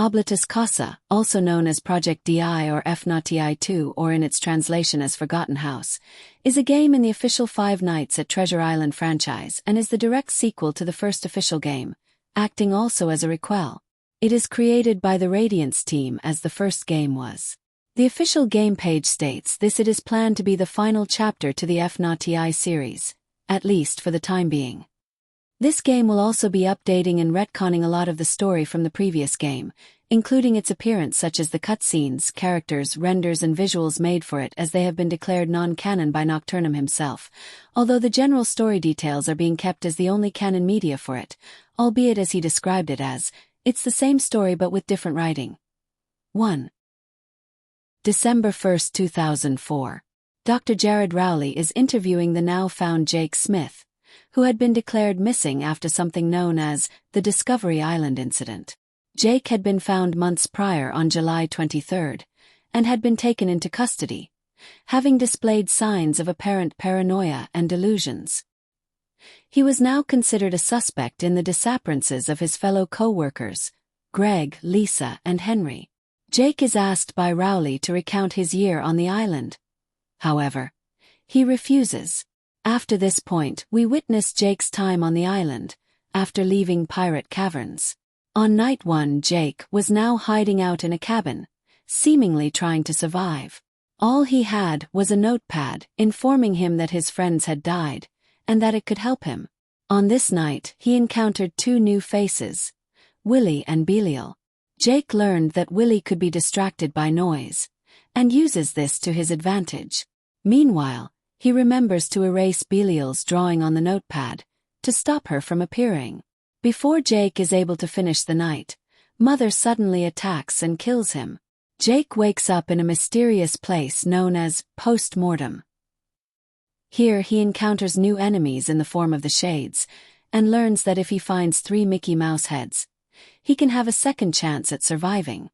Oblatus Casa, also known as Project DI or FNATI 2 or in its translation as Forgotten House, is a game in the official Five Nights at Treasure Island franchise and is the direct sequel to the first official game, acting also as a requel. It is created by the Radiance team as the first game was. The official game page states it is planned to be the final chapter to the FNATI series, at least for the time being. This game will also be updating and retconning a lot of the story from the previous game, including its appearance such as the cutscenes, characters, renders and visuals made for it as they have been declared non-canon by Nocturnum himself, although the general story details are being kept as the only canon media for it, albeit as he described it as, it's the same story but with different writing. 1. December 1, 2004. Dr. Jared Rowley is interviewing the now-found Jake Smith, who had been declared missing after something known as the Discovery Island incident. Jake had been found months prior on July 23 and had been taken into custody, having displayed signs of apparent paranoia and delusions. He was now considered a suspect in the disappearances of his fellow co-workers, Greg, Lisa, and Henry. Jake is asked by Rowley to recount his year on the island. However, he refuses. After this point, we witness Jake's time on the island, after leaving Pirate Caverns. On night 1, Jake was now hiding out in a cabin, seemingly trying to survive. All he had was a notepad informing him that his friends had died, and that it could help him. On this night, he encountered two new faces, Willie and Belial. Jake learned that Willie could be distracted by noise, and uses this to his advantage. Meanwhile, he remembers to erase Belial's drawing on the notepad, to stop her from appearing. Before Jake is able to finish the night, Mother suddenly attacks and kills him. Jake wakes up in a mysterious place known as post-mortem. Here he encounters new enemies in the form of the Shades, and learns that if he finds 3 Mickey Mouse heads, he can have a second chance at surviving.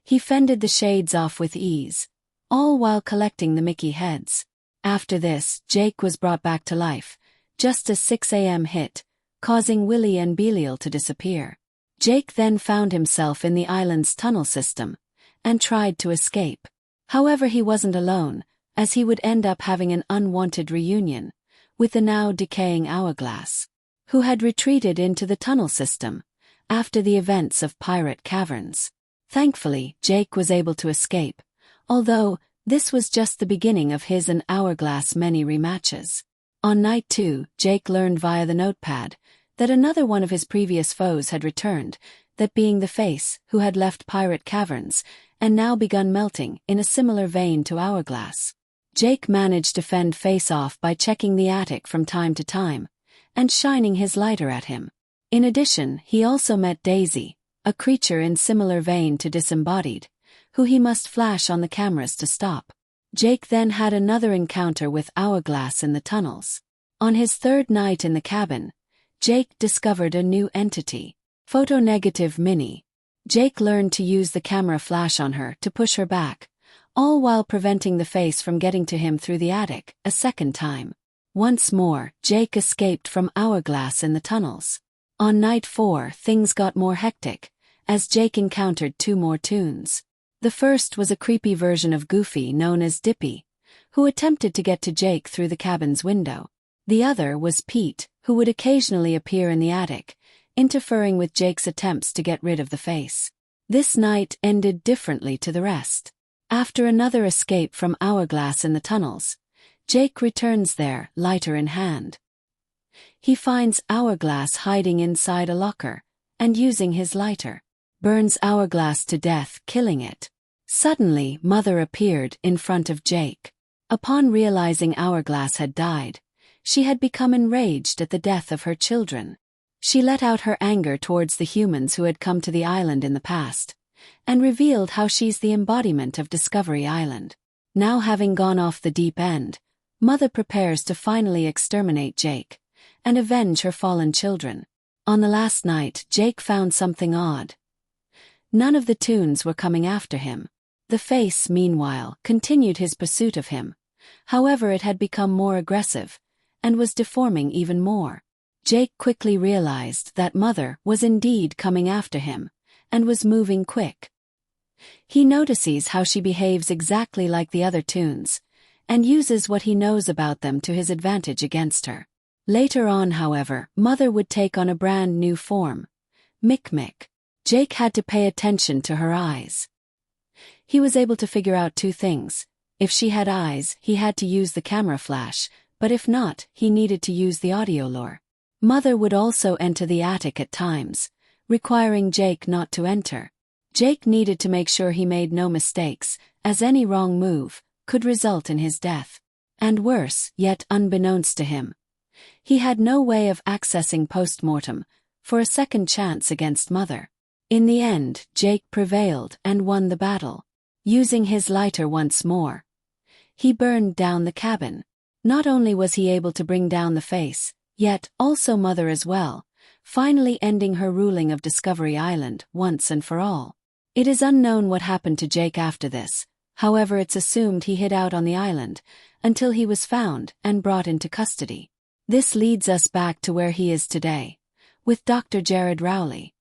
He fended the Shades off with ease, all while collecting the Mickey heads. After this, Jake was brought back to life, just as 6 a.m. hit, causing Willie and Belial to disappear. Jake then found himself in the island's tunnel system, and tried to escape. However, he wasn't alone, as he would end up having an unwanted reunion with the now decaying Hourglass, who had retreated into the tunnel system after the events of Pirate Caverns. Thankfully, Jake was able to escape, although this was just the beginning of his and Hourglass many rematches. On night 2, Jake learned via the notepad that another one of his previous foes had returned, that being the Face, who had left Pirate Caverns and now begun melting in a similar vein to Hourglass. Jake managed to fend Face off by checking the attic from time to time and shining his lighter at him. In addition, he also met Daisy, a creature in similar vein to Disembodied, who he must flash on the cameras to stop. Jake then had another encounter with Hourglass in the tunnels. On his 3rd night in the cabin, Jake discovered a new entity, Photonegative Minnie. Jake learned to use the camera flash on her to push her back, all while preventing the Face from getting to him through the attic a second time. Once more, Jake escaped from Hourglass in the tunnels. On night 4, things got more hectic, as Jake encountered 2 more toons. The first was a creepy version of Goofy known as Dippy, who attempted to get to Jake through the cabin's window. The other was Pete, who would occasionally appear in the attic, interfering with Jake's attempts to get rid of the Face. This night ended differently to the rest. After another escape from Hourglass in the tunnels, Jake returns there, lighter in hand. He finds Hourglass hiding inside a locker, and using his lighter, burns Hourglass to death, killing it. Suddenly, Mother appeared in front of Jake. Upon realizing Hourglass had died, she had become enraged at the death of her children. She let out her anger towards the humans who had come to the island in the past, and revealed how she's the embodiment of Discovery Island. Now having gone off the deep end, Mother prepares to finally exterminate Jake, and avenge her fallen children. On the last night, Jake found something odd. None of the toons were coming after him. The Face, meanwhile, continued his pursuit of him. However, it had become more aggressive, and was deforming even more. Jake quickly realized that Mother was indeed coming after him, and was moving quick. He notices how she behaves exactly like the other toons, and uses what he knows about them to his advantage against her. Later on, however, Mother would take on a brand new form. Mick. Jake had to pay attention to her eyes. He was able to figure out two things. If she had eyes, he had to use the camera flash, but if not, he needed to use the audio lure. Mother would also enter the attic at times, requiring Jake not to enter. Jake needed to make sure he made no mistakes, as any wrong move could result in his death. And worse, yet unbeknownst to him, he had no way of accessing post-mortem for a second chance against Mother. In the end, Jake prevailed and won the battle. Using his lighter once more, he burned down the cabin. Not only was he able to bring down the face, yet also Mother as well, finally ending her ruling of Discovery Island once and for all. It is unknown what happened to Jake after this, however it's assumed he hid out on the island until he was found and brought into custody. This leads us back to where he is today, with Dr. Jared Rowley.